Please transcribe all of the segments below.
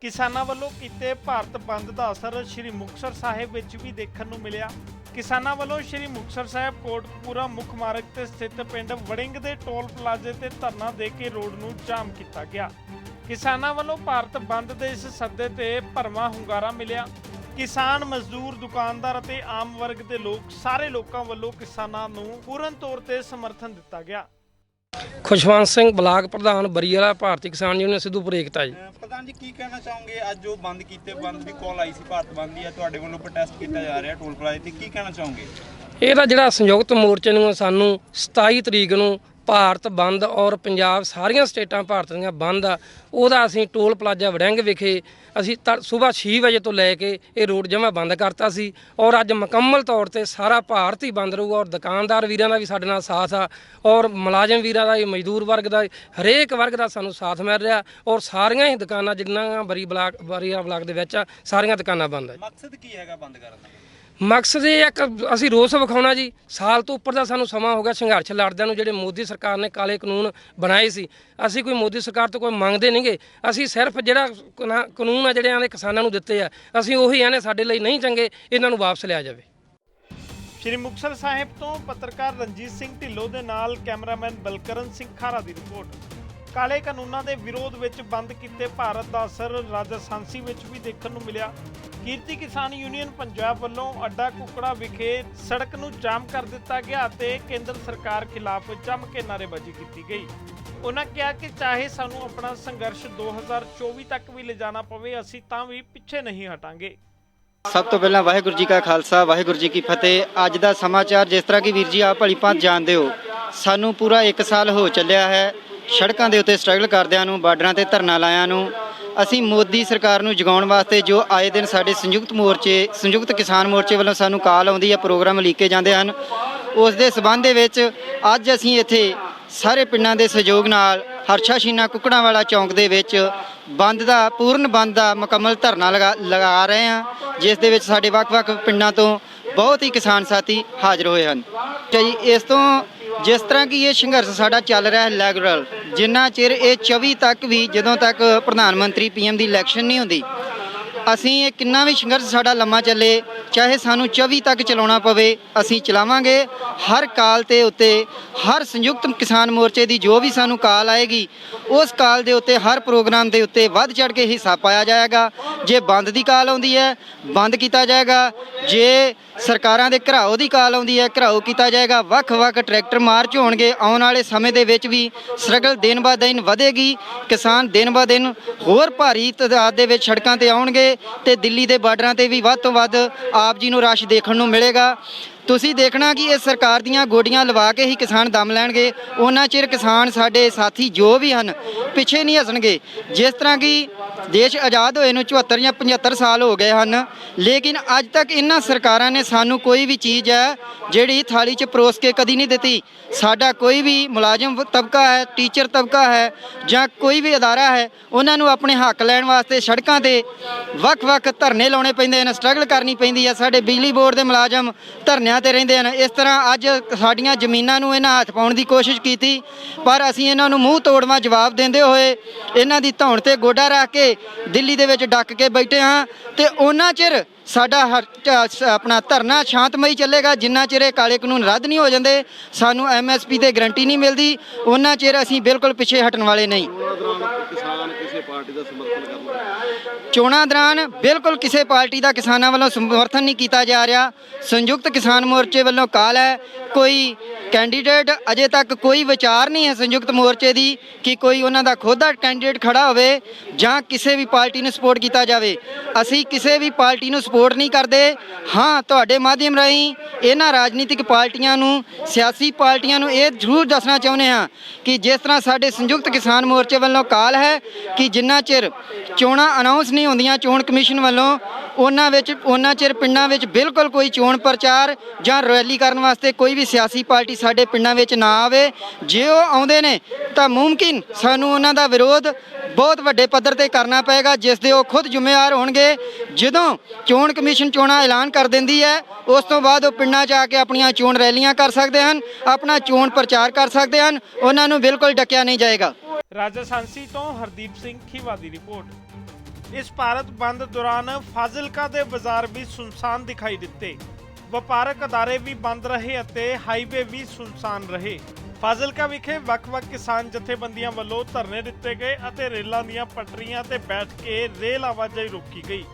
ਕਿਸਾਨਾਂ ਵੱਲੋਂ ਕੀਤੇ ਭਾਰਤ ਬੰਦ ਦਾ ਅਸਰ ਸ਼੍ਰੀ ਮੁਕਤਸਰ ਸਾਹਿਬ ਵਿੱਚ ਵੀ ਦੇਖਣ ਨੂੰ ਮਿਲਿਆ। ਕਿਸਾਨਾਂ ਵੱਲੋਂ ਸ਼੍ਰੀ ਮੁਕਤਸਰ ਸਾਹਿਬ ਕੋਟਕਪੂਰਾ ਮੁੱਖ ਮਾਰਗ ਤੇ ਸਥਿਤ ਪਿੰਡ ਵੜਿੰਗ ਦੇ ਟੋਲ ਪਲਾਜ਼ੇ ਤੇ ਧਰਨਾ ਦੇ ਕੇ ਰੋਡ ਨੂੰ ਜਾਮ ਕੀਤਾ ਗਿਆ। ਕਿਸਾਨਾਂ ਵੱਲੋਂ ਭਾਰਤ ਬੰਦ ਦੇ ਇਸ ਸੱਦੇ ਤੇ ਭਰਵਾਂ ਹੁੰਗਾਰਾ ਮਿਲਿਆ। ਕਿਸਾਨ, ਮਜ਼ਦੂਰ, ਦੁਕਾਨਦਾਰ ਅਤੇ ਆਮ ਵਰਗ ਦੇ ਸਾਰੇ ਲੋਕਾਂ ਵੱਲੋਂ ਕਿਸਾਨਾਂ ਨੂੰ ਪੂਰਨ ਤੌਰ ਤੇ ਸਮਰਥਨ ਦਿੱਤਾ ਗਿਆ। खुशवंत सिंह ब्लाक प्रधान बरीवाला भारतीय किसान यूनियन सिद्धूपुर एकता जी। प्रधान जी की कहना चाहोगे ਅੱਜ ਜੋ ਬੰਦ ਕੀਤੇ ਬੰਦ ਦੀ ਕਾਲ ਆਈ ਸੀ ਭਾਰਤ ਬੰਦ ਦੀ ਹੈ ਤੁਹਾਡੇ ਵੱਲੋਂ ਪ੍ਰੋਟੈਸਟ ਕੀਤਾ ਜਾ ਰਿਹਾ ਟੋਲ ਪਲਾਜ਼ੇ ਤੇ ਕੀ ਕਹਿਣਾ ਚਾਹੋਗੇ? ਇਹਦਾ ਜਿਹੜਾ ਸੰਯੁਕਤ ਮੋਰਚੇ ਨੂੰ ਸਾਨੂੰ 27 ਤਰੀਕ ਨੂੰ ਭਾਰਤ ਬੰਦ ਔਰ ਪੰਜਾਬ ਸਾਰੀਆਂ ਸਟੇਟਾਂ ਭਾਰਤ ਦੀਆਂ ਬੰਦ ਆ ਉਹਦਾ ਅਸੀਂ ਟੋਲ ਪਲਾਜ਼ਾ ਵੜਿੰਗ ਵਿਖੇ ਅਸੀਂ ਸਵੇਰ 6 ਵਜੇ ਤੋਂ ਲੈ ਕੇ ਇਹ ਰੋਡ ਜਮਾ ਬੰਦ ਕਰਤਾ ਸੀ ਔਰ ਅੱਜ ਮੁਕੰਮਲ ਤੌਰ ਤੇ ਸਾਰਾ ਭਾਰਤ ਹੀ ਬੰਦ ਰਹੂਗਾ ਔਰ ਦੁਕਾਨਦਾਰ ਵੀਰਾਂ ਦਾ ਵੀ ਸਾਡੇ ਨਾਲ ਸਾਥ ਆ ਔਰ ਮੁਲਾਜ਼ਮ ਵੀਰਾਂ ਦਾ, ਮਜ਼ਦੂਰ ਵਰਗ ਦਾ, ਹਰੇਕ ਵਰਗ ਦਾ ਸਾਨੂੰ ਸਾਥ ਮਿਲ ਰਿਹਾ ਔਰ ਸਾਰੀਆਂ ਹੀ ਦੁਕਾਨਾਂ ਜਿੰਨਾਂ ਬਰੀਆ ਬਲਾਕ ਦੇ ਵਿੱਚ ਆ ਸਾਰੀਆਂ ਦੁਕਾਨਾਂ ਬੰਦ ਆ। ਮਕਸਦ ਕੀ ਹੈਗਾ ਬੰਦ ਕਰਨ ਦਾ? ਮਕਸਦ ਇਹ ਇੱਕ ਅਸੀਂ ਰੋਸ ਵਿਖਾਉਣਾ ਜੀ। ਸਾਲ ਤੋਂ ਉੱਪਰ ਦਾ ਸਾਨੂੰ ਸਮਾਂ ਹੋ ਗਿਆ ਸੰਘਰਸ਼ ਲੜਦਿਆਂ ਨੂੰ। ਜਿਹੜੇ ਮੋਦੀ ਸਰਕਾਰ ਨੇ ਕਾਲੇ ਕਾਨੂੰਨ ਬਣਾਏ ਸੀ, ਅਸੀਂ ਕੋਈ ਮੋਦੀ ਸਰਕਾਰ ਤੋਂ ਕੋਈ ਮੰਗਦੇ ਨਹੀਂਗੇ। ਅਸੀਂ ਸਿਰਫ ਜਿਹੜਾ ਕਾਨੂੰਨ ਆ ਜਿਹੜੇ ਕਿਸਾਨਾਂ ਨੂੰ ਦਿੱਤੇ ਆ ਅਸੀਂ ਉਹੀ ਆਨੇ ਸਾਡੇ ਲਈ ਨਹੀਂ ਚੰਗੇ, ਇਹਨਾਂ ਨੂੰ ਵਾਪਸ ਲਿਆ ਜਾਵੇ। ਸ਼੍ਰੀ ਮੁਕਤਸਰ ਸਾਹਿਬ ਤੋਂ ਪੱਤਰਕਾਰ ਰਣਜੀਤ ਸਿੰਘ ਢਿੱਲੋਂ ਦੇ ਨਾਲ ਕੈਮਰਾਮੈਨ ਬਲਕਰਨ ਸਿੰਘ ਖਾਰਾ ਦੀ ਰਿਪੋਰਟ। ਕਾਲੇ ਕਾਨੂੰਨਾਂ ਦੇ ਵਿਰੋਧ ਵਿੱਚ ਬੰਦ ਕੀਤੇ ਭਾਰਤ ਦਾ ਅਸਰ ਰਾਜਸਥਾਨੀ ਵਿੱਚ ਵੀ ਦੇਖਣ ਨੂੰ ਮਿਲਿਆ। ਕਿਰਤੀ ਕਿਸਾਨ ਯੂਨੀਅਨ ਪੰਜਾਬ ਵੱਲੋਂ ਅੱਡਾ ਕੁਕੜਾ ਵਿਖੇ ਸੜਕ ਨੂੰ ਜਾਮ ਕਰ ਦਿੱਤਾ ਗਿਆ ਅਤੇ ਕੇਂਦਰ ਸਰਕਾਰ ਖਿਲਾਫ ਜੰਮ ਕੇ ਨਾਅਰੇਬਾਜ਼ੀ ਕੀਤੀ ਗਈ। ਉਹਨਾਂ ਕਿਹਾ ਕਿ ਚਾਹੇ ਸਾਨੂੰ ਆਪਣਾ ਸੰਘਰਸ਼ 2024 ਤੱਕ ਵੀ ਲਿਜਾਣਾ ਪਵੇ, ਅਸੀਂ ਤਾਂ ਵੀ ਪਿੱਛੇ ਨਹੀਂ ਹਟਾਂਗੇ। ਸਭ ਤੋਂ ਪਹਿਲਾਂ ਵਾਹਿਗੁਰੂ ਜੀ ਕਾ ਖਾਲਸਾ, ਵਾਹਿਗੁਰੂ ਜੀ ਕੀ ਫਤਿਹ। ਅੱਜ ਦਾ ਸਮਾਚਾਰ ਜਿਸ ਤਰ੍ਹਾਂ ਕਿ ਵੀਰ ਜੀ ਆਪ ਭਲੀ ਭਾਂਤ ਜਾਣਦੇ ਹੋ, ਸਾਨੂੰ ਪੂਰਾ 1 ਸਾਲ ਹੋ ਚੱਲਿਆ ਹੈ ਸੜਕਾਂ ਦੇ ਉੱਤੇ ਸਟਰਗਲ ਕਰਦਿਆਂ ਨੂੰ, ਬਾਰਡਰਾਂ ਤੇ ਧਰਨਾ ਲਾਇਆਂ ਨੂੰ। ਅਸੀਂ ਮੋਦੀ ਸਰਕਾਰ ਨੂੰ ਜਗਾਉਣ ਵਾਸਤੇ ਜੋ ਆਏ ਦਿਨ ਸਾਡੇ ਸੰਯੁਕਤ ਕਿਸਾਨ ਮੋਰਚੇ ਵੱਲੋਂ ਸਾਨੂੰ ਕਾਲ ਆਉਂਦੀ ਹੈ, ਪ੍ਰੋਗਰਾਮ ਲਿਖੇ ਜਾਂਦੇ ਹਨ, ਉਸ ਦੇ ਸਬੰਧ ਦੇ ਵਿੱਚ ਅੱਜ ਅਸੀਂ ਇੱਥੇ ਸਾਰੇ ਪਿੰਡਾਂ ਦੇ ਸਹਿਯੋਗ ਨਾਲ ਹਰਸ਼ਾ ਸ਼ੀਨਾ ਕੁੱਕੜਾਂਵਾਲਾ ਚੌਂਕ ਦੇ ਵਿੱਚ ਪੂਰਨ ਬੰਦ ਦਾ ਮੁਕੰਮਲ ਧਰਨਾ ਲਗਾ ਰਹੇ ਹਾਂ, ਜਿਸ ਦੇ ਵਿੱਚ ਸਾਡੇ ਵੱਖ-ਵੱਖ ਪਿੰਡਾਂ ਤੋਂ ਬਹੁਤ ਹੀ ਕਿਸਾਨ ਸਾਥੀ ਹਾਜ਼ਰ ਹੋਏ ਹਨ। ਜੀ ਇਸ ਤੋਂ ਜਿਸ ਤਰ੍ਹਾਂ ਕਿ ਇਹ ਸੰਘਰਸ਼ ਸਾਡਾ ਚੱਲ ਰਿਹਾ ਹੈ ਰੈਗੂਲਰ, ਜਿੰਨਾ ਚਿਰ ਇਹ 24 ਤੱਕ ਵੀ ਜਦੋਂ ਤੱਕ ਪ੍ਰਧਾਨ ਮੰਤਰੀ PM ਦੀ ਇਲੈਕਸ਼ਨ ਨਹੀਂ ਹੁੰਦੀ, ਅਸੀਂ ਇਹ ਕਿੰਨਾ ਵੀ ਸੰਘਰਸ਼ ਸਾਡਾ ਲੰਮਾ ਚੱਲੇ, ਚਾਹੇ ਸਾਨੂੰ 24 ਤੱਕ ਚਲਾਉਣਾ ਪਵੇ, ਅਸੀਂ ਚਲਾਵਾਂਗੇ। ਹਰ ਕਾਲ ਤੇ ਉੱਤੇ ਹਰ ਸੰਯੁਕਤ ਕਿਸਾਨ ਮੋਰਚੇ ਦੀ ਜੋ ਵੀ ਸਾਨੂੰ ਕਾਲ ਆਏਗੀ ਉਸ ਕਾਲ ਦੇ ਉੱਤੇ ਹਰ ਪ੍ਰੋਗਰਾਮ ਦੇ ਉੱਤੇ ਵੱਧ ਚੜ੍ਹ ਕੇ ਹਿੱਸਾ ਪਾਇਆ ਜਾਏਗਾ। ਜੇ ਬੰਦ ਦੀ ਕਾਲ ਆਉਂਦੀ ਹੈ ਬੰਦ ਕੀਤਾ ਜਾਏਗਾ, ਜੇ ਸਰਕਾਰਾਂ ਦੇ ਘਰਾਓ ਦੀ ਕਾਲ ਆਉਂਦੀ ਹੈ ਘਰਾਓ ਕੀਤਾ ਜਾਏਗਾ। ਵੱਖ-ਵੱਖ ਟਰੈਕਟਰ ਮਾਰਚ ਹੋਣਗੇ। ਆਉਣ ਵਾਲੇ ਸਮੇਂ ਦੇ ਵਿੱਚ ਵੀ ਸਟਰਗਲ ਦਿਨ ਬ ਦਿਨ ਵਧੇਗੀ। ਕਿਸਾਨ ਦਿਨ ਬ ਦਿਨ ਹੋਰ ਭਾਰੀ ਤਾਦਾਦ ਦੇ ਵਿੱਚ ਸੜਕਾਂ ਤੇ ਆਉਣਗੇ ਤੇ ਦਿੱਲੀ ਦੇ ਬਾਰਡਰਾਂ ਤੇ ਵੀ ਵੱਧ ਤੋਂ ਵੱਧ ਆਪ ਜੀ ਨੂੰ ਰਸ਼ ਦੇਖਣ ਨੂੰ ਮਿਲੇਗਾ। ਤੁਸੀਂ ਦੇਖਣਾ ਕਿ ਇਹ ਸਰਕਾਰ ਦੀਆਂ ਗੋਡੀਆਂ ਲਵਾ ਕੇ ਹੀ ਕਿਸਾਨ ਦਮ ਲੈਣਗੇ। ਉਹਨਾਂ ਚਿਰ ਕਿਸਾਨ ਸਾਡੇ ਸਾਥੀ ਜੋ ਵੀ ਹਨ ਪਿੱਛੇ ਨਹੀਂ ਹਟਣਗੇ। ਜਿਸ ਤਰ੍ਹਾਂ ਕਿ ਦੇਸ਼ ਆਜ਼ਾਦ ਹੋਏ ਨੂੰ 74 ਜਾਂ 75 ਸਾਲ ਹੋ ਗਏ ਹਨ, ਲੇਕਿਨ ਅੱਜ ਤੱਕ ਇਹਨਾਂ ਸਰਕਾਰਾਂ ਨੇ ਸਾਨੂੰ ਕੋਈ ਵੀ ਚੀਜ਼ ਹੈ ਜਿਹੜੀ ਥਾਲੀ 'ਚ ਪਰੋਸ ਕੇ ਕਦੀ ਨਹੀਂ ਦਿੱਤੀ। ਸਾਡਾ ਕੋਈ ਵੀ ਮੁਲਾਜ਼ਮ ਤਬਕਾ ਹੈ, ਟੀਚਰ ਤਬਕਾ ਹੈ ਜਾਂ ਕੋਈ ਵੀ ਅਦਾਰਾ ਹੈ, ਉਹਨਾਂ ਨੂੰ ਆਪਣੇ ਹੱਕ ਲੈਣ ਵਾਸਤੇ ਸੜਕਾਂ ਤੇ ਵੱਖ-ਵੱਖ ਧਰਨੇ ਲਾਉਣੇ ਪੈਂਦੇ ਹਨ, ਸਟਰਗਲ ਕਰਨੀ ਪੈਂਦੀ ਹੈ। ਸਾਡੇ ਬਿਜਲੀ ਬੋਰਡ ਦੇ ਮੁਲਾਜ਼ਮ ਧਰਨਿਆਂ ਤੇ ਰਹਿੰਦੇ ਹਨ। ਇਸ ਤਰ੍ਹਾਂ ਅੱਜ ਸਾਡੀਆਂ ਜ਼ਮੀਨਾਂ ਨੂੰ ਇਹਨਾਂ ਹੱਥ ਪਾਉਣ ਦੀ ਕੋਸ਼ਿਸ਼ ਕੀਤੀ, ਪਰ ਅਸੀਂ ਇਹਨਾਂ ਨੂੰ ਮੂੰਹ ਤੋੜਵਾਂ ਜਵਾਬ ਦਿੰਦੇ ਹੋਏ ਇਹਨਾਂ ਦੀ ਧੌਣ ਤੇ ਗੋਡਾ ਰੱਖ ਕੇ ਦਿੱਲੀ ਦੇ ਵਿੱਚ ਡੱਕ ਕੇ ਬੈਠੇ ਹਾਂ ਤੇ ਉਹਨਾਂ ਚਿਰ ਸਾਡਾ ਆਪਣਾ ਧਰਨਾ ਸ਼ਾਂਤਮਈ ਚੱਲੇਗਾ। ਜਿੰਨਾ ਚਿਰ ਇਹ ਕਾਲੇ ਕਾਨੂੰਨ ਰੱਦ ਨਹੀਂ ਹੋ ਜਾਂਦੇ, ਸਾਨੂੰ MSP ਤੇ ਗਰੰਟੀ ਨਹੀਂ ਮਿਲਦੀ, ਉਹਨਾਂ ਚਿਰ ਅਸੀਂ ਬਿਲਕੁਲ ਪਿੱਛੇ ਹਟਣ ਵਾਲੇ ਨਹੀਂ। ਚੋਣਾਂ ਦੌਰਾਨ ਬਿਲਕੁਲ ਕਿਸੇ ਪਾਰਟੀ ਦਾ ਕਿਸਾਨਾਂ ਵੱਲੋਂ ਸਮਰਥਨ ਨਹੀਂ ਕੀਤਾ ਜਾ ਰਿਹਾ। ਸੰਯੁਕਤ ਕਿਸਾਨ ਮੋਰਚੇ ਵੱਲੋਂ ਕਾਲ ਹੈ, ਕੋਈ ਕੈਂਡੀਡੇਟ ਅਜੇ ਤੱਕ ਕੋਈ ਵਿਚਾਰ ਨਹੀਂ ਹੈ ਸੰਯੁਕਤ ਮੋਰਚੇ ਦੀ ਕਿ ਕੋਈ ਉਹਨਾਂ ਦਾ ਖੁਦ ਦਾ ਕੈਂਡੀਡੇਟ ਖੜਾ ਹੋਵੇ ਜਾਂ ਕਿਸੇ ਵੀ ਪਾਰਟੀ ਨੂੰ ਸਪੋਰਟ ਕੀਤਾ ਜਾਵੇ। ਅਸੀਂ ਕਿਸੇ ਵੀ ਪਾਰਟੀ ਨੂੰ ਸਪੋਰਟ ਨਹੀਂ ਕਰਦੇ। ਹਾਂ, ਤੁਹਾਡੇ ਮਾਧਿਅਮ ਰਾਹੀਂ ਇਹਨਾਂ ਰਾਜਨੀਤਿਕ ਪਾਰਟੀਆਂ ਨੂੰ, ਸਿਆਸੀ ਪਾਰਟੀਆਂ ਨੂੰ ਇਹ ਜ਼ਰੂਰ ਦੱਸਣਾ ਚਾਹੁੰਦੇ ਹਾਂ ਕਿ ਜਿਸ ਤਰ੍ਹਾਂ ਸਾਡੇ ਸੰਯੁਕਤ ਕਿਸਾਨ ਮੋਰਚੇ ਵੱਲੋਂ ਕਾਲ ਹੈ ਕਿ ਜਿੰਨਾ ਚਿਰ ਚੋਣਾਂ ਅਨਾਉਂਸ ਨਹੀਂ ਹੁੰਦੀਆਂ ਚੋਣ ਕਮਿਸ਼ਨ ਵੱਲੋਂ, ਉਹਨਾਂ ਚਿਰ ਪਿੰਡਾਂ ਵਿੱਚ ਬਿਲਕੁਲ ਕੋਈ ਚੋਣ ਪ੍ਰਚਾਰ ਜਾਂ ਰੈਲੀ ਕਰਨ ਵਾਸਤੇ ਕੋਈ ਵੀ ਸਿਆਸੀ ਪਾਰਟੀ ਸਾਡੇ ਪਿੰਡਾਂ ਵਿੱਚ ਨਾ ਆਵੇ। ਜੇ ਉਹ ਆਉਂਦੇ ਨੇ ਤਾਂ ਮੁਮਕਿਨ ਸਾਨੂੰ ਉਹਨਾਂ ਦਾ ਵਿਰੋਧ ਬਹੁਤ ਵੱਡੇ ਪੱਧਰ ਤੇ ਕਰਨਾ ਪਏਗਾ, ਜਿਸ ਦੇ ਉਹ ਖੁਦ ਜ਼ਿੰਮੇਵਾਰ ਹੋਣਗੇ। ਜਦੋਂ ਚੋਣ ਕਮਿਸ਼ਨ ਚੋਣਾਂ ਐਲਾਨ ਕਰ ਦਿੰਦੀ ਹੈ ਉਸ ਤੋਂ ਬਾਅਦ ਉਹ ਪਿੰਡਾਂ 'ਚ ਆ ਕੇ ਆਪਣੀਆਂ ਚੋਣ ਰੈਲੀਆਂ ਕਰ ਸਕਦੇ ਹਨ, ਆਪਣਾ ਚੋਣ ਪ੍ਰਚਾਰ ਕਰ ਸਕਦੇ ਹਨ। ਉਹਨਾਂ ਨੂੰ ਬਿਲਕੁਲ ਡੱਕਿਆ ਨਹੀਂ ਜਾਏਗਾ। ਰਾਜਸਥਾਨੀ ਤੋਂ ਹਰਦੀਪ ਸਿੰਘ ਖੀਵਾ ਦੀ ਰਿਪੋਰਟ। ਇਸ ਭਾਰਤ ਬੰਦ ਦੌਰਾਨ ਫਾਜ਼ਿਲਕਾ ਦੇ ਬਾਜ਼ਾਰ ਵੀ ਸੁਨਸਾਨ ਦਿਖਾਈ ਦਿੱਤੇ। ਵਪਾਰਕ ਅਦਾਰੇ ਵੀ ਬੰਦ ਰਹੇ ਅਤੇ ਹਾਈਵੇ ਵੀ ਸੁਨਸਾਨ ਰਹੇ। ਫਾਜ਼ਿਲਕਾ ਵਿਖੇ ਵੱਖ-ਵੱਖ ਕਿਸਾਨ ਜਥੇਬੰਦੀਆਂ ਵੱਲੋਂ ਧਰਨੇ ਦਿੱਤੇ ਗਏ ਅਤੇ ਰੇਲਾਂ ਦੀਆਂ ਪਟੜੀਆਂ ਤੇ ਬੈਠ ਕੇ ਰੇਲ ਆਵਾਜਾਈ ਰੋਕੀ ਗਈ।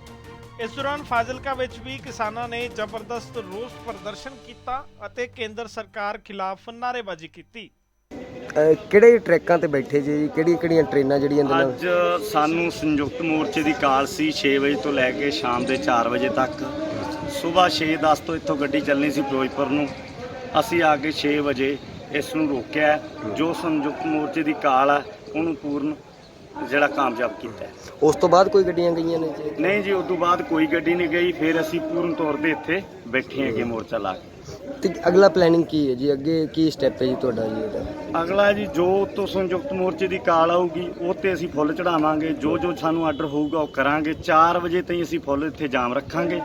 ਇਸ ਦੌਰਾਨ ਫਾਜ਼ਿਲਕਾ ਵਿੱਚ ਵੀ ਕਿਸਾਨਾਂ ਨੇ ਜ਼ਬਰਦਸਤ ਰੋਸ ਪ੍ਰਦਰਸ਼ਨ ਕੀਤਾ ਅਤੇ ਕੇਂਦਰ ਸਰਕਾਰ ਖਿਲਾਫ ਨਾਅਰੇਬਾਜ਼ੀ ਕੀਤੀ। ਕਿਹੜੇ ਟਰੈਕਾਂ ਤੇ ਬੈਠੇ ਜੀ? ਕਿਹੜੀਆਂ ਟ੍ਰੇਨਾਂ ਜਿਹੜੀਆਂ ਅੱਜ ਸਾਨੂੰ ਸੰਯੁਕਤ ਮੋਰਚੇ ਦੀ ਕਾਲ ਸੀ 6 ਵਜੇ ਤੋਂ ਲੈ ਕੇ ਸ਼ਾਮ ਦੇ 4 ਵਜੇ ਤੱਕ। ਸਵੇਰ 6:10 ਤੋਂ ਇੱਥੋਂ ਗੱਡੀ ਚੱਲਣੀ ਸੀ ਫਿਰੋਜ਼ਪੁਰ ਨੂੰ। ਅਸੀਂ ਆ ਕੇ 6 ਵਜੇ ਇਸ ਨੂੰ ਰੋਕਿਆ। ਜੋ ਸੰਯੁਕਤ ਮੋਰਚੇ ਦੀ ਕਾਲ ਹੈ ਉਹਨੂੰ ਪੂਰਨ ਜਿਹੜਾ ਕਾਮਯਾਬ ਕੀਤਾ। ਉਸ ਤੋਂ ਬਾਅਦ ਕੋਈ ਗੱਡੀਆਂ ਗਈਆਂ ਨੇ ਜੀ? ਨਹੀਂ ਜੀ, ਉਸ ਤੋਂ ਬਾਅਦ ਕੋਈ ਗੱਡੀ ਨਹੀਂ ਗਈ। ਫਿਰ ਅਸੀਂ ਪੂਰਨ ਤੌਰ ਤੇ ਇੱਥੇ ਬੈਠੇ ਹੈਗੇ ਮੋਰਚਾ ਲਾ ਕੇ। ਤੇ ਅਗਲਾ ਪਲੈਨਿੰਗ ਕੀ ਹੈ ਜੀ? ਅੱਗੇ ਕੀ ਸਟੈਪ ਹੈ ਜੀ ਤੁਹਾਡਾ ਜੀ ਇਹਦਾ? ਅਗਲਾ ਜੀ ਜੋ ਤੋਂ ਸੰਯੁਕਤ ਮੋਰਚੇ ਦੀ ਕਾਲ ਆਊਗੀ ਉਹ ਤੇ ਅਸੀਂ ਫੁੱਲ ਚੜਾਵਾਂਗੇ। ਜੋ ਸਾਨੂੰ ਆਰਡਰ ਹੋਊਗਾ ਉਹ ਕਰਾਂਗੇ। 4 ਵਜੇ ਤਾਈਂ ਅਸੀਂ ਫੁੱਲ ਇੱਥੇ ਜਾਮ ਰੱਖਾਂਗੇ।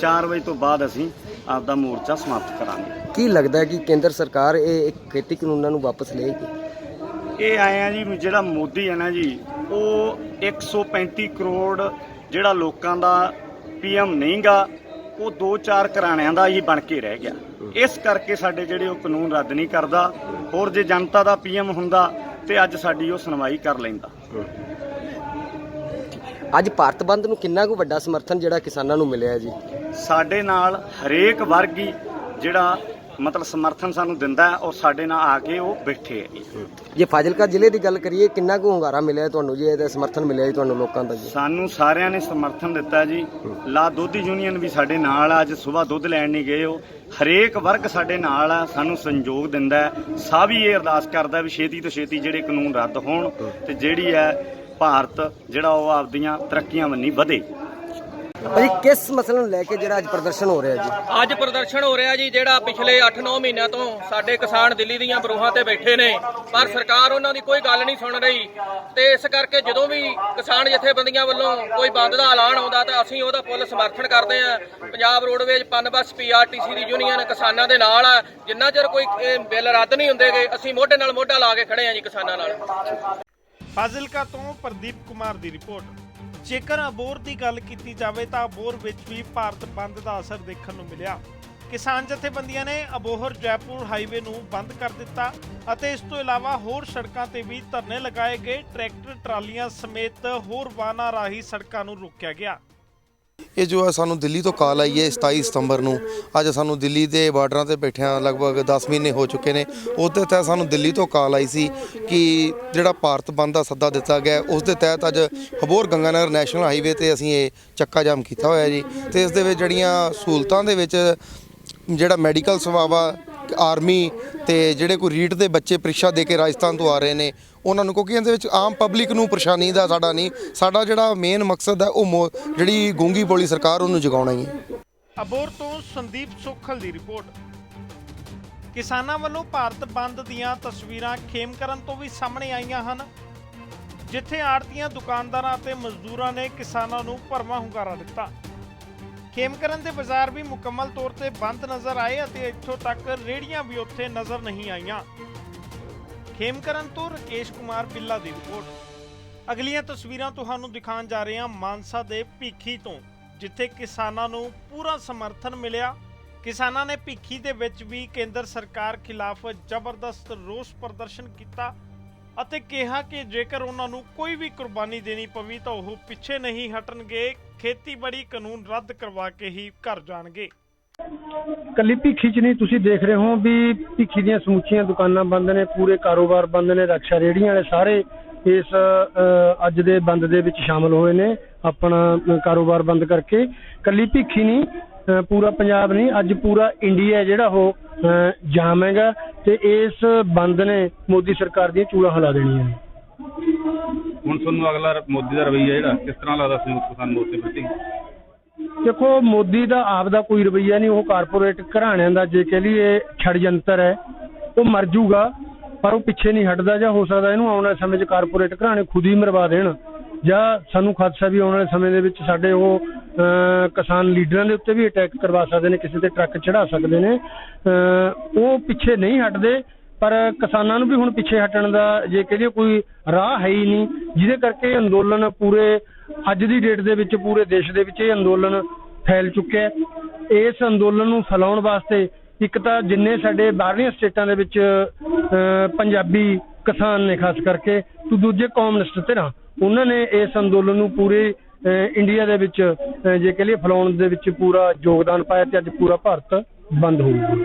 4 ਵਜੇ ਤੋਂ ਬਾਅਦ ਅਸੀਂ ਆਪਦਾ ਮੋਰਚਾ ਸਮਾਪਤ ਕਰਾਂਗੇ। ਕੀ ਲੱਗਦਾ ਕਿ ਕੇਂਦਰ ਸਰਕਾਰ ਇਹ ਖੇਤੀ ਕਾਨੂੰਨਾਂ ਨੂੰ ਵਾਪਸ ਲਏਗੀ? ਇਹ ਆਏ ਆ ਜੀ, ਜਿਹੜਾ ਮੋਦੀ ਹੈ ਨਾ ਜੀ, ਉਹ 135 ਕਰੋੜ ਜਿਹੜਾ ਲੋਕਾਂ ਦਾ ਪੀਐਮ ਨਹੀਂਗਾ, ਉਹ 2-4 ਘਰਾਣਿਆਂ ਦਾ ਹੀ ਬਣ ਕੇ ਰਹਿ ਗਿਆ। ਇਸ ਕਰਕੇ ਸਾਡੇ ਜਿਹੜੇ ਉਹ ਕਾਨੂੰਨ ਰੱਦ ਨਹੀਂ ਕਰਦਾ। ਹੋਰ ਜੇ ਜਨਤਾ ਦਾ ਪੀਐਮ ਹੁੰਦਾ ਤੇ ਅੱਜ ਸਾਡੀ ਉਹ ਸੁਣਵਾਈ ਕਰ ਲੈਂਦਾ। ਅੱਜ ਭਾਰਤ ਬੰਦ ਨੂੰ ਕਿੰਨਾ ਕੁ ਵੱਡਾ ਸਮਰਥਨ ਜਿਹੜਾ ਕਿਸਾਨਾਂ ਨੂੰ ਮਿਲਿਆ ਜੀ? ਸਾਡੇ ਨਾਲ ਹਰੇਕ ਵਰਗ ਹੀ ਜਿਹੜਾ ਮਤਲਬ ਸਮਰਥਨ ਸਾਨੂੰ ਦਿੰਦਾ ਹੈ ਔਰ ਸਾਡੇ ਨਾਲ ਆ ਕੇ ਉਹ ਬੈਠੇ ਹੈ। ਜੇ ਫਾਜ਼ਿਲਕਾ ਜ਼ਿਲ੍ਹੇ ਦੀ ਗੱਲ ਕਰੀਏ, ਕਿੰਨਾ ਕੁ ਹੁੰਗਾਰਾ ਮਿਲਿਆ ਤੁਹਾਨੂੰ ਜੀ? ਇਹਦਾ ਸਮਰਥਨ ਮਿਲਿਆ ਜੀ ਤੁਹਾਨੂੰ ਲੋਕਾਂ ਦਾ ਜੀ? ਸਾਨੂੰ ਸਾਰਿਆਂ ਨੇ ਸਮਰਥਨ ਦਿੱਤਾ ਜੀ। ਲਾ ਦੁੱਧ ਯੂਨੀਅਨ ਵੀ ਸਾਡੇ ਨਾਲ ਆ। ਅੱਜ ਸਵੇਰ ਦੁੱਧ ਲੈਣ ਨਹੀਂ ਗਏ ਉਹ। ਹਰੇਕ ਵਰਗ ਸਾਡੇ ਨਾਲ ਆ, ਸਾਨੂੰ ਸਹਿਯੋਗ ਦਿੰਦਾ ਹੈ। ਸਭ ਹੀ ਇਹ ਅਰਦਾਸ ਕਰਦਾ ਵੀ ਛੇਤੀ ਤੋਂ ਛੇਤੀ ਜਿਹੜੇ ਕਾਨੂੰਨ ਰੱਦ ਹੋਣ ਤੇ ਜਿਹੜੀ ਹੈ ਭਾਰਤ ਜਿਹੜਾ ਉਹ ਆਪਦੀਆਂ ਤਰੱਕੀਆਂ ਵੱਲ ਵਧੇ। ਭਾਜੀ ਕਿਸ ਮਸਲੇ ਨੂੰ ਲੈ ਕੇ ਜਿਹੜਾ ਅੱਜ ਪ੍ਰਦਰਸ਼ਨ ਹੋ ਰਿਹਾ ਜੀ? ਅੱਜ ਪ੍ਰਦਰਸ਼ਨ ਹੋ ਰਿਹਾ ਜੀ, ਜਿਹੜਾ ਪਿਛਲੇ 8-9 ਮਹੀਨਿਆਂ ਤੋਂ ਸਾਡੇ ਕਿਸਾਨ ਦਿੱਲੀ ਦੀਆਂ ਬਰੂਹਾਂ ਤੇ ਬੈਠੇ ਨੇ, ਪਰ ਸਰਕਾਰ ਉਹਨਾਂ ਦੀ ਕੋਈ ਗੱਲ ਨਹੀਂ ਸੁਣ ਰਹੀ। ਤੇ ਇਸ ਕਰਕੇ ਜਦੋਂ ਵੀ ਕਿਸਾਨ ਜਥੇਬੰਦੀਆਂ ਵੱਲੋਂ ਕੋਈ ਬੰਦ ਦਾ ਐਲਾਨ ਆਉਂਦਾ ਤਾਂ ਅਸੀਂ ਉਹਦਾ ਫੁੱਲ ਸਮਰਥਨ ਕਰਦੇ ਹਾਂ। ਪੰਜਾਬ ਰੋਡਵੇਜ਼, ਪਨਬੱਸ, ਪੀਆਰਟੀਸੀ ਦੀ ਯੂਨੀਅਨ ਕਿਸਾਨਾਂ ਦੇ ਨਾਲ ਆ। ਜਿੰਨਾ ਚਿਰ ਕੋਈ ਬਿੱਲ ਰੱਦ ਨਹੀਂ ਹੁੰਦੇਗੇ ਅਸੀਂ ਮੋਢੇ ਨਾਲ ਮੋਢਾ ਲਾ ਕੇ ਖੜੇ ਹਾਂ ਜੀ ਕਿਸਾਨਾਂ ਨਾਲ। ਫਾਜ਼ਿਲਕਾ ਤੋਂ ਪ੍ਰਦੀਪ ਕੁਮਾਰ ਦੀ ਰਿਪੋਰਟ। ਜੇਕਰ ਅਬੋਹਰ ਦੀ ਗੱਲ ਕੀਤੀ ਜਾਵੇ ਤਾਂ ਅਬੋਹਰ ਵਿੱਚ ਵੀ ਭਾਰਤ ਬੰਦ ਦਾ ਅਸਰ ਦੇਖਣ ਨੂੰ ਮਿਲਿਆ। ਕਿਸਾਨ ਜਥੇਬੰਦੀਆਂ ਨੇ ਅਬੋਹਰ ਜੈਪੁਰ ਹਾਈਵੇ ਨੂੰ ਬੰਦ ਕਰ ਦਿੱਤਾ ਅਤੇ ਇਸ ਤੋਂ ਇਲਾਵਾ ਹੋਰ ਸੜਕਾਂ ਤੇ ਵੀ ਧਰਨੇ ਲਗਾਏ ਗਏ। ਟਰੈਕਟਰ ਟਰਾਲੀਆਂ ਸਮੇਤ ਹੋਰ ਵਾਹਨਾਂ ਰਾਹੀਂ ਸੜਕਾਂ ਨੂੰ ਰੋਕਿਆ ਗਿਆ। ਇਹ ਜੋ ਹੈ ਸਾਨੂੰ ਦਿੱਲੀ ਤੋਂ ਕਾਲ ਆਈ ਹੈ 27 ਸਤੰਬਰ ਨੂੰ। ਅੱਜ ਸਾਨੂੰ ਦਿੱਲੀ ਦੇ ਬਾਰਡਰਾਂ ਤੇ ਬੈਠਿਆਂ ਲਗਭਗ 10 ਮਹੀਨੇ ਹੋ ਚੁੱਕੇ ਨੇ। ਉਹਦੇ ਤਹਿਤ ਸਾਨੂੰ ਦਿੱਲੀ ਤੋਂ ਕਾਲ ਆਈ ਸੀ ਕਿ ਜਿਹੜਾ ਭਾਰਤ ਬੰਦ ਦਾ ਸੱਦਾ ਦਿੱਤਾ ਗਿਆ, ਉਸ ਦੇ ਤਹਿਤ ਅੱਜ ਅਬੋਹਰ ਗੰਗਾਨਗਰ ਨੈਸ਼ਨਲ ਹਾਈਵੇ ਤੇ ਅਸੀਂ ਇਹ ਚੱਕਾ ਜਾਮ ਕੀਤਾ ਹੋਇਆ ਜੀ। ਤੇ ਇਸ ਦੇ ਵਿੱਚ ਜਿਹੜੀਆਂ ਸਹੂਲਤਾਂ ਦੇ ਵਿੱਚ ਜਿਹੜਾ ਮੈਡੀਕਲ ਸੇਵਾਵਾਂ, ਆਰਮੀ ਤੇ ਜਿਹੜੇ ਕੋਈ ਰੀਟ ਦੇ ਬੱਚੇ ਪ੍ਰੀਖਿਆ ਦੇ ਕੇ ਰਾਜਸਥਾਨ ਤੋਂ ਆ ਰਹੇ ਨੇ ਉਹਨਾਂ ਨੂੰ, ਕਿਉਂਕਿ ਇਹਦੇ ਵਿੱਚ ਆਮ ਪਬਲਿਕ ਨੂੰ ਪਰੇਸ਼ਾਨੀ ਦਾ ਸਾਡਾ ਨਹੀਂ, ਸਾਡਾ ਜਿਹੜਾ ਮੇਨ ਮਕਸਦ ਹੈ ਉਹ ਜਿਹੜੀ ਗੂੰਗੀ ਬੋਲੀ ਸਰਕਾਰ ਉਹਨੂੰ ਜਗਾਉਣਾ ਹੀ ਹੈ। ਅਬੋਹਰ ਤੋਂ ਸੰਦੀਪ ਸੋਖਲ ਦੀ ਰਿਪੋਰਟ। ਕਿਸਾਨਾਂ ਵੱਲੋਂ ਭਾਰਤ ਬੰਦ ਦੀਆਂ ਤਸਵੀਰਾਂ ਖੇਮਕਰਨ ਤੋਂ ਵੀ ਸਾਹਮਣੇ ਆਈਆਂ ਹਨ, ਜਿੱਥੇ ਆੜ੍ਹਤੀਆਂ, ਦੁਕਾਨਦਾਰਾਂ ਅਤੇ ਮਜ਼ਦੂਰਾਂ ਨੇ ਕਿਸਾਨਾਂ ਨੂੰ ਭਰਵਾਂ ਹੁੰਗਾਰਾ ਦਿੱਤਾ। ਖੇਮਕਰਨ ਦੇ ਬਾਜ਼ਾਰ ਵੀ ਮੁਕੰਮਲ ਤੌਰ ਤੇ ਬੰਦ ਨਜ਼ਰ ਆਏ ਅਤੇ ਇੱਥੋਂ ਤੱਕ ਰੇਹੜੀਆਂ ਵੀ ਉੱਥੇ ਨਜ਼ਰ ਨਹੀਂ ਆਈਆਂ। ਖੇਮਕਰਨ ਤੋਂ ਰਕੇਸ਼ ਕੁਮਾਰ ਬਿੱਲਾ ਦੀ ਰਿਪੋਰਟ। ਅਗਲੀਆਂ ਤਸਵੀਰਾਂ ਤੁਹਾਨੂੰ ਦਿਖਾਉਣ ਜਾ ਰਹੇ ਹਾਂ ਮਾਨਸਾ ਦੇ ਭੀਖੀ ਤੋਂ, ਜਿੱਥੇ ਕਿਸਾਨਾਂ ਨੂੰ ਪੂਰਾ ਸਮਰਥਨ ਮਿਲਿਆ। ਕਿਸਾਨਾਂ ਨੇ ਭੀਖੀ ਦੇ ਵਿੱਚ ਵੀ ਕੇਂਦਰ ਸਰਕਾਰ ਖਿਲਾਫ ਜ਼ਬਰਦਸਤ ਰੋਸ ਪ੍ਰਦਰਸ਼ਨ ਕੀਤਾ ਅਤੇ ਕਿਹਾ ਕਿ ਜੇਕਰ ਉਹਨਾਂ ਨੂੰ ਕੋਈ ਵੀ ਕੁਰਬਾਨੀ ਦੇਣੀ ਪਵੇ ਤਾਂ ਉਹ ਪਿੱਛੇ ਨਹੀਂ ਹਟਣਗੇ। ਖੇਤੀਬਾੜੀ ਕਾਨੂੰਨ ਰੱਦ ਕਰਵਾ ਕੇ ਹੀ ਘਰ ਜਾਣਗੇ। ਕੱਲੀ ਭੀਖੀ 'ਚ ਨਹੀਂ, ਤੁਸੀਂ ਦੇਖ ਰਹੇ ਹੋ ਵੀ ਭੀਖੀ ਦੀਆਂ ਸਮੁੱਚੀਆਂ ਦੁਕਾਨਾਂ ਬੰਦ ਨੇ, ਪੂਰੇ ਕਾਰੋਬਾਰ ਬੰਦ ਨੇ। ਰਕਸ਼ਾ ਰੇਹੜੀਆਂ ਵਾਲੇ ਸਾਰੇ ਇਸ ਅੱਜ ਦੇ ਬੰਦ ਦੇ ਵਿੱਚ ਸ਼ਾਮਲ ਹੋਏ ਨੇ, ਆਪਣਾ ਕਾਰੋਬਾਰ ਬੰਦ ਕਰਕੇ। ਕੱਲੀ ਭੀਖੀ ਨਹੀਂ, ਪੂਰਾ ਪੰਜਾਬ ਨਹੀਂ, ਅੱਜ ਪੂਰਾ ਇੰਡੀਆ ਜਿਹੜਾ ਉਹ ਜਾਮ ਹੈਗਾ। ਤੇ ਇਸ ਬੰਦ ਨੇ ਮੋਦੀ ਸਰਕਾਰ ਦੀਆਂ ਚੂੜਾਂ ਹਿਲਾ ਦੇਣੀਆਂ ਨੇ। ਹੁਣ ਤੁਹਾਨੂੰ ਅਗਲਾ ਮੋਦੀ ਦਾ ਰਵੱਈਆ ਜਿਹੜਾ ਕਿਸ ਤਰ੍ਹਾਂ ਲੱਗਦਾ ਸੰਯੁਕਤ ਕਿਸਾਨ ਮੋਰਚੇ ਪ੍ਰਤੀ? ਦੇਖੋ, ਮੋਦੀ ਦਾ ਆਪ ਦਾ ਕੋਈ ਰਵੱਈਆ ਨਹੀਂ। ਉਹ ਕਾਰਪੋਰੇਟ ਘਰਾਣਿਆਂ ਦਾ ਜੇ ਕਹਿ ਲਈਏ ਛੜਯੰਤਰ ਹੈ, ਉਹ ਮਰ ਜੂਗਾ ਪਰ ਉਹ ਪਿੱਛੇ ਨਹੀਂ ਹਟਦਾ। ਜਾਂ ਹੋ ਸਕਦਾ ਇਹਨੂੰ ਆਉਣ ਵਾਲੇ ਸਮੇਂ 'ਚ ਕਾਰਪੋਰੇਟ ਘਰਾਣੇ ਖੁਦ ਹੀ ਮਰਵਾ ਦੇਣ, ਜਾਂ ਸਾਨੂੰ ਖਦਸ਼ਾ ਵੀ ਆਉਣ ਵਾਲੇ ਸਮੇਂ ਦੇ ਵਿੱਚ ਸਾਡੇ ਉਹ ਕਿਸਾਨ ਲੀਡਰਾਂ ਦੇ ਉੱਤੇ ਵੀ ਅਟੈਕ ਕਰਵਾ ਸਕਦੇ ਨੇ, ਕਿਸੇ ਤੇ ਟਰੱਕ ਚੜਾ ਸਕਦੇ ਨੇ। ਉਹ ਪਿੱਛੇ ਨਹੀਂ ਹਟਦੇ ਪਰ ਕਿਸਾਨਾਂ ਨੂੰ ਵੀ ਹੁਣ ਪਿੱਛੇ ਹਟਣ ਦਾ ਜੇ ਕਹੀਏ ਕੋਈ ਰਾਹ ਹੈ ਹੀ ਨਹੀਂ, ਜਿਹਦੇ ਕਰਕੇ ਅੰਦੋਲਨ ਪੂਰੇ ਅੱਜ ਦੀ ਡੇਟ ਦੇ ਵਿੱਚ ਪੂਰੇ ਦੇਸ਼ ਦੇ ਵਿੱਚ ਇਹ ਅੰਦੋਲਨ ਫੈਲ ਚੁੱਕਿਆ ਹੈ। ਇਸ ਅੰਦੋਲਨ ਨੂੰ ਫੈਲਾਉਣ ਵਾਸਤੇ ਇੱਕ ਤਾਂ ਜਿੰਨੇ ਸਾਡੇ ਬਾਹਰਲੀਆਂ ਸਟੇਟਾਂ ਦੇ ਵਿੱਚ ਪੰਜਾਬੀ ਕਿਸਾਨ ਨੇ ਖਾਸ ਕਰਕੇ, ਤੇ ਦੂਜੇ ਕਮਿਊਨਿਸਟ ਧਿਰਾਂ, ਉਹਨਾਂ ਨੇ ਇਸ ਅੰਦੋਲਨ ਨੂੰ ਪੂਰੇ ਇੰਡੀਆ ਦੇ ਵਿੱਚ ਜੇ ਕਹੀਏ ਫੈਲਾਉਣ ਦੇ ਵਿੱਚ ਪੂਰਾ ਯੋਗਦਾਨ ਪਾਇਆ ਤੇ ਅੱਜ ਪੂਰਾ ਭਾਰਤ ਬੰਦ ਹੋਊਗਾ।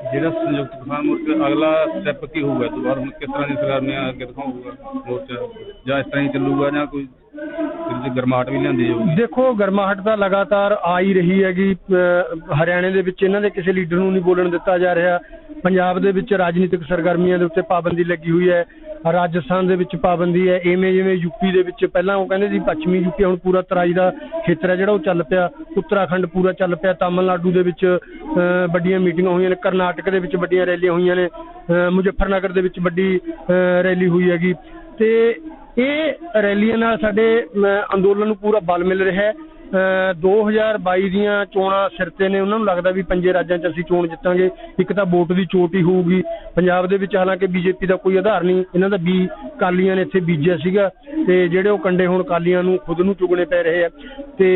ਜਿਹੜਾ ਸੰਯੁਕਤ ਕਿਸਾਨ ਮੋਰਚਾ ਅਗਲਾ ਸਟੈਪ ਕੀ ਹੋਊਗਾ ਇਸ ਤੋਂ ਬਾਅਦ? ਹੁਣ ਕਿਸ ਤਰ੍ਹਾਂ ਦੀ ਸਰਕਾਰ ਨੇ ਅੱਗੇ ਦਿਖਾਊਗਾ ਮੋਰਚਾ, ਜਾਂ ਇਸ ਤਰ੍ਹਾਂ ਹੀ ਚੱਲੂਗਾ ਜਾਂ ਕੋਈ ਗਰਮਾਹਟ ਵੀ ਲਿਆਂਦੀ ਜਾਊਗੀ? ਦੇਖੋ, ਗਰਮਾਹਟ ਤਾਂ ਲਗਾਤਾਰ ਆ ਹੀ ਰਹੀ ਹੈਗੀ। ਹਰਿਆਣੇ ਦੇ ਵਿੱਚ ਇਹਨਾਂ ਦੇ ਕਿਸੇ ਲੀਡਰ ਨੂੰ ਨਹੀਂ ਬੋਲਣ ਦਿੱਤਾ ਜਾ ਰਿਹਾ। ਪੰਜਾਬ ਦੇ ਵਿੱਚ ਰਾਜਨੀਤਿਕ ਸਰਗਰਮੀਆਂ ਦੇ ਉੱਤੇ ਪਾਬੰਦੀ ਲੱਗੀ ਹੋਈ ਹੈ। ਰਾਜਸਥਾਨ ਦੇ ਵਿੱਚ ਪਾਬੰਦੀ ਹੈ। ਜਿਵੇਂ ਯੂਪੀ ਦੇ ਵਿੱਚ ਪਹਿਲਾਂ ਉਹ ਕਹਿੰਦੇ ਸੀ ਪੱਛਮੀ ਯੂਪੀ, ਹੁਣ ਪੂਰਾ ਤਰਾਈ ਦਾ ਖੇਤਰ ਹੈ ਜਿਹੜਾ ਉਹ ਚੱਲ ਪਿਆ। ਉੱਤਰਾਖੰਡ ਪੂਰਾ ਚੱਲ ਪਿਆ। ਤਾਮਿਲਨਾਡੂ ਦੇ ਵਿੱਚ ਵੱਡੀਆਂ ਮੀਟਿੰਗਾਂ ਹੋਈਆਂ ਨੇ। ਕਰਨਾਟਕ ਦੇ ਵਿੱਚ ਵੱਡੀਆਂ ਰੈਲੀਆਂ ਹੋਈਆਂ ਨੇ। ਮੁਜ਼ੱਫਰਨਗਰ ਦੇ ਵਿੱਚ ਵੱਡੀ ਰੈਲੀ ਹੋਈ ਹੈਗੀ। ਤੇ ਇਹ ਰੈਲੀਆਂ ਨਾਲ ਸਾਡੇ ਅੰਦੋਲਨ ਨੂੰ ਪੂਰਾ ਬਲ ਮਿਲ ਰਿਹਾ ਹੈ। 2022 ਦੀਆਂ ਚੋਣਾਂ ਸਿਰ ਤੇ ਨੇ। ਉਹਨਾਂ ਨੂੰ ਲੱਗਦਾ ਵੀ 5 ਰਾਜਾਂ 'ਚ ਅਸੀਂ ਚੋਣ ਜਿੱਤਾਂਗੇ। ਇੱਕ ਤਾਂ ਵੋਟ ਦੀ ਚੋਟ ਹੀ ਹੋਊਗੀ ਪੰਜਾਬ ਦੇ ਵਿੱਚ। ਹਾਲਾਂਕਿ ਬੀਜੇਪੀ ਦਾ ਕੋਈ ਆਧਾਰ ਨਹੀਂ, ਇਹਨਾਂ ਦਾ ਵੀ ਕਾਲੀਆਂ ਨੇ ਇੱਥੇ ਬੀਜਿਆ ਸੀਗਾ, ਤੇ ਜਿਹੜੇ ਉਹ ਕੰਡੇ ਹੁਣ ਕਾਲੀਆਂ ਨੂੰ ਖੁਦ ਨੂੰ ਚੁਗਣੇ ਪੈ ਰਹੇ ਆ। ਤੇ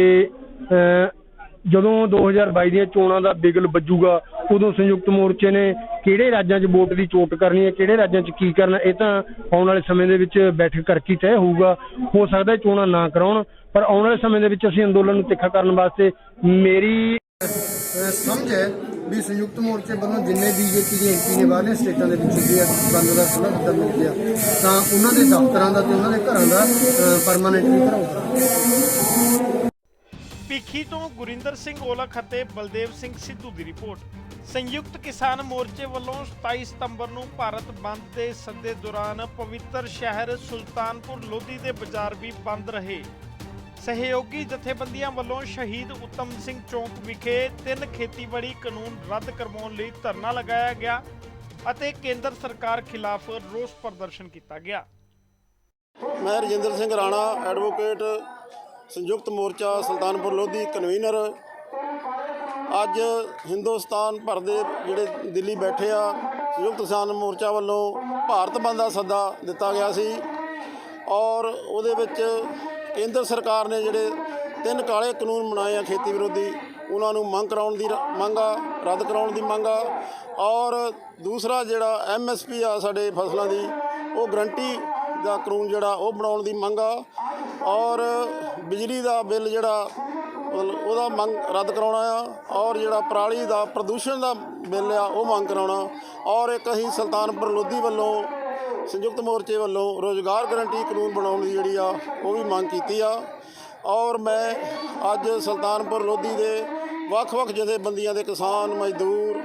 ਜਦੋਂ 2022 ਦੀਆਂ ਚੋਣਾਂ ਦਾ ਬਿਗਲ ਵੱਜੂਗਾ, ਉਦੋਂ ਸੰਯੁਕਤ ਮੋਰਚੇ ਨੇ ਕਿਹੜੇ ਰਾਜਾਂ 'ਚ ਵੋਟ ਦੀ ਚੋਟ ਕਰਨੀ ਹੈ, ਕਿਹੜੇ ਰਾਜਾਂ 'ਚ ਕੀ ਕਰਨਾ, ਇਹ ਤਾਂ ਆਉਣ ਵਾਲੇ ਸਮੇਂ ਦੇ ਵਿੱਚ ਬੈਠਕ ਕਰਕੇ ਤੈਅ ਹੋਊਗਾ। ਹੋ ਸਕਦਾ ਚੋਣਾਂ ਨਾ ਕਰਾਉਣ, ਪਰ ਆਉਣ ਵਾਲੇ ਸਮੇਂ ਦੇ ਵਿੱਚ ਅਸੀਂ ਅੰਦੋਲਨ ਨੂੰ ਤਿੱਖਾ ਕਰਨ ਵਾਸਤੇ ਮੇਰੀ ਸਮਝ ਹੈ ਵੀ ਸੰਯੁਕਤ ਮੋਰਚੇ ਵੱਲੋਂ ਜਿੰਨੇ ਬੀਜੇਪੀ ਦੇ ਐਮਪੀ ਨੇ ਬਾਹਰਲੇ ਸਟੇਟਾਂ ਦੇ ਵਿੱਚ ਜੇ ਬੰਦ ਦਾ ਸੱਦਾ ਮਿਲ ਗਿਆ ਤਾਂ ਉਹਨਾਂ ਦੇ ਦਫ਼ਤਰਾਂ ਦਾ ਤੇ ਉਹਨਾਂ ਦੇ ਘਰਾਂ ਦਾ ਪਰਮਾਨੈਂਟਲੀ ਘਰਾਓ। ਭਿੱਖੀ ਤੋਂ ਗੁਰਿੰਦਰ ਸਿੰਘ ਔਲਖ ਅਤੇ ਬਲਦੇਵ ਸਿੰਘ ਸਿੱਧੂ ਦੀ ਰਿਪੋਰਟ। ਸੰਯੁਕਤ ਕਿਸਾਨ ਮੋਰਚੇ ਵੱਲੋਂ 27 ਸਤੰਬਰ ਨੂੰ ਭਾਰਤ ਬੰਦ ਦੇ ਸੱਦੇ ਦੌਰਾਨ ਪਵਿੱਤਰ ਸ਼ਹਿਰ ਸੁਲਤਾਨਪੁਰ ਲੋਧੀ ਦੇ ਬਾਜ਼ਾਰ ਵੀ ਬੰਦ ਰਹੇ। ਸਹਿਯੋਗੀ ਜਥੇਬੰਦੀਆਂ ਵੱਲੋਂ ਸ਼ਹੀਦ ਉੱਤਮ ਸਿੰਘ ਚੌਂਕ ਵਿਖੇ 3 ਖੇਤੀਬਾੜੀ ਕਾਨੂੰਨ ਰੱਦ ਕਰਵਾਉਣ ਲਈ ਧਰਨਾ ਲਗਾਇਆ ਗਿਆ ਅਤੇ ਕੇਂਦਰ ਸਰਕਾਰ ਖਿਲਾਫ ਰੋਸ ਪ੍ਰਦਰਸ਼ਨ ਕੀਤਾ ਗਿਆ। ਮੈਂ ਰਜਿੰਦਰ ਸਿੰਘ ਰਾਣਾ, ਐਡਵੋਕੇਟ, ਸੰਯੁਕਤ ਮੋਰਚਾ ਸੁਲਤਾਨਪੁਰ ਲੋਧੀ ਕਨਵੀਨਰ। ਅੱਜ ਹਿੰਦੁਸਤਾਨ ਭਰ ਦੇ ਜਿਹੜੇ ਦਿੱਲੀ ਬੈਠੇ ਆ, ਸੰਯੁਕਤ ਕਿਸਾਨ ਮੋਰਚਾ ਵੱਲੋਂ ਭਾਰਤ ਬੰਦ ਦਾ ਸੱਦਾ ਦਿੱਤਾ ਗਿਆ ਸੀ ਔਰ ਉਹਦੇ ਵਿੱਚ ਕੇਂਦਰ ਸਰਕਾਰ ਨੇ ਜਿਹੜੇ 3 ਕਾਲੇ ਕਾਨੂੰਨ ਬਣਾਏ ਆ ਖੇਤੀ ਵਿਰੋਧੀ, ਉਹਨਾਂ ਨੂੰ ਮੰਗ ਰੱਦ ਕਰਾਉਣ ਦੀ ਮੰਗ ਆ। ਔਰ ਦੂਸਰਾ ਜਿਹੜਾ MSP ਆ ਸਾਡੇ ਫਸਲਾਂ ਦੀ, ਉਹ ਗਰੰਟੀ ਦਾ ਕਾਨੂੰਨ ਜਿਹੜਾ ਉਹ ਬਣਾਉਣ ਦੀ ਮੰਗ ਆ। ਔਰ ਬਿਜਲੀ ਦਾ ਬਿੱਲ ਜਿਹੜਾ ਉਹਦਾ ਮੰਗ ਰੱਦ ਕਰਾਉਣਾ ਆ। ਔਰ ਜਿਹੜਾ ਪਰਾਲੀ ਦਾ ਪ੍ਰਦੂਸ਼ਣ ਦਾ ਬਿੱਲ ਆ ਉਹ ਮੰਗ ਕਰਾਉਣਾ। ਔਰ ਇੱਕ ਅਸੀਂ ਸੁਲਤਾਨਪੁਰ ਲੋਧੀ ਵੱਲੋਂ ਸੰਯੁਕਤ ਮੋਰਚੇ ਵੱਲੋਂ ਰੋਜ਼ਗਾਰ ਗਰੰਟੀ ਕਾਨੂੰਨ ਬਣਾਉਣ ਦੀ ਜਿਹੜੀ ਆ ਉਹ ਵੀ ਮੰਗ ਕੀਤੀ ਆ। ਔਰ ਮੈਂ ਅੱਜ ਸੁਲਤਾਨਪੁਰ ਲੋਧੀ ਦੇ ਵੱਖ-ਵੱਖ ਜਥੇਬੰਦੀਆਂ ਦੇ ਕਿਸਾਨ, ਮਜ਼ਦੂਰ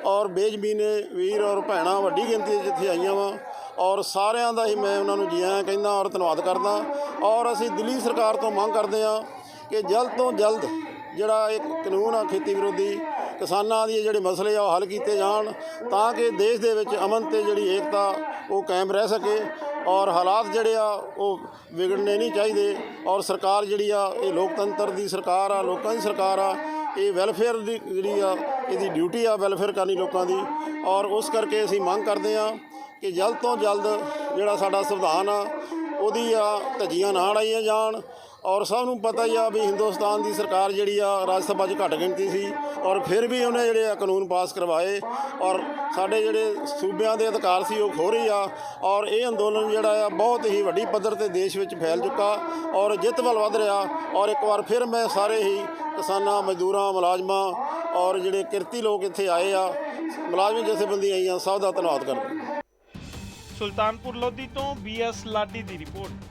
ਔਰ ਬੇਜ਼ਮੀਨੇ ਵੀਰ ਔਰ ਭੈਣਾਂ ਵੱਡੀ ਗਿਣਤੀ 'ਚ ਜਿੱਥੇ ਆਈਆਂ ਵਾ ਔਰ ਸਾਰਿਆਂ ਦਾ ਹੀ ਮੈਂ ਉਹਨਾਂ ਨੂੰ ਜੀ ਆਇਆਂ ਕਹਿੰਦਾ ਔਰ ਧੰਨਵਾਦ ਕਰਦਾ। ਔਰ ਅਸੀਂ ਦਿੱਲੀ ਸਰਕਾਰ ਤੋਂ ਮੰਗ ਕਰਦੇ ਹਾਂ ਕਿ ਜਲਦ ਤੋਂ ਜਲਦ ਜਿਹੜਾ ਇੱਕ ਕਾਨੂੰਨ ਆ ਖੇਤੀ ਵਿਰੋਧੀ, ਕਿਸਾਨਾਂ ਦੇ ਜਿਹੜੇ ਮਸਲੇ ਆ ਉਹ ਹੱਲ ਕੀਤੇ ਜਾਣ ਤਾਂ ਕਿ ਦੇਸ਼ ਦੇ ਵਿੱਚ ਅਮਨ ਤੇ ਜਿਹੜੀ ਏਕਤਾ ਉਹ ਕਾਇਮ ਰਹਿ ਸਕੇ। ਔਰ ਹਾਲਾਤ ਜਿਹੜੇ ਆ ਉਹ ਵਿਗੜਨੇ ਨਹੀਂ ਚਾਹੀਦੇ। ਔਰ ਸਰਕਾਰ ਜਿਹੜੀ ਆ ਇਹ ਲੋਕਤੰਤਰ ਦੀ ਸਰਕਾਰ ਆ, ਲੋਕਾਂ ਦੀ ਸਰਕਾਰ ਆ। ਇਹ ਵੈਲਫੇਅਰ ਦੀ ਜਿਹੜੀ ਆ ਇਹਦੀ ਡਿਊਟੀ ਆ ਵੈਲਫੇਅਰ ਕਰਨੀ ਲੋਕਾਂ ਦੀ। ਔਰ ਉਸ ਕਰਕੇ ਅਸੀਂ ਮੰਗ ਕਰਦੇ ਹਾਂ ਕਿ ਜਲਦ ਤੋਂ ਜਲਦ ਜਿਹੜਾ ਸਾਡਾ ਸੰਵਿਧਾਨ ਆ ਉਹਦੀ ਧੱਜੀਆਂ ਨਾ ਉਡਾਈਆਂ ਜਾਣ। ਔਰ ਸਭ ਨੂੰ ਪਤਾ ਹੀ ਆ ਵੀ ਹਿੰਦੁਸਤਾਨ ਦੀ ਸਰਕਾਰ ਜਿਹੜੀ ਆ ਰਾਜ ਸਭਾ 'ਚ ਘੱਟ ਗਿਣਤੀ ਸੀ ਔਰ ਫਿਰ ਵੀ ਉਹਨੇ ਜਿਹੜੇ ਆ ਕਾਨੂੰਨ ਪਾਸ ਕਰਵਾਏ ਔਰ ਸਾਡੇ ਜਿਹੜੇ ਸੂਬਿਆਂ ਦੇ ਅਧਿਕਾਰ ਸੀ ਉਹ ਖੋ ਰਹੀ ਆ। ਔਰ ਇਹ ਅੰਦੋਲਨ ਜਿਹੜਾ ਆ ਬਹੁਤ ਹੀ ਵੱਡੀ ਪੱਧਰ ਤੇ ਦੇਸ਼ ਵਿੱਚ ਫੈਲ ਚੁੱਕਾ ਔਰ ਜਿੱਤ ਵੱਲ ਵੱਧ ਰਿਹਾ। ਔਰ ਇੱਕ ਵਾਰ ਫਿਰ ਮੈਂ ਸਾਰੇ ਹੀ ਕਿਸਾਨਾਂ, ਮਜ਼ਦੂਰਾਂ, ਮੁਲਾਜ਼ਮਾਂ ਔਰ ਜਿਹੜੇ ਕਿਰਤੀ ਲੋਕ ਇੱਥੇ ਆਏ ਆ, ਮੁਲਾਜ਼ਮ ਜਥੇਬੰਦੀਆਂ ਆਈਆਂ, ਸਭ ਦਾ ਧੰਨਵਾਦ ਕਰਦਾ। ਸੁਲਤਾਨਪੁਰ ਲੋਧੀ ਤੋਂ BS ਲਾਡੀ ਦੀ ਰਿਪੋਰਟ।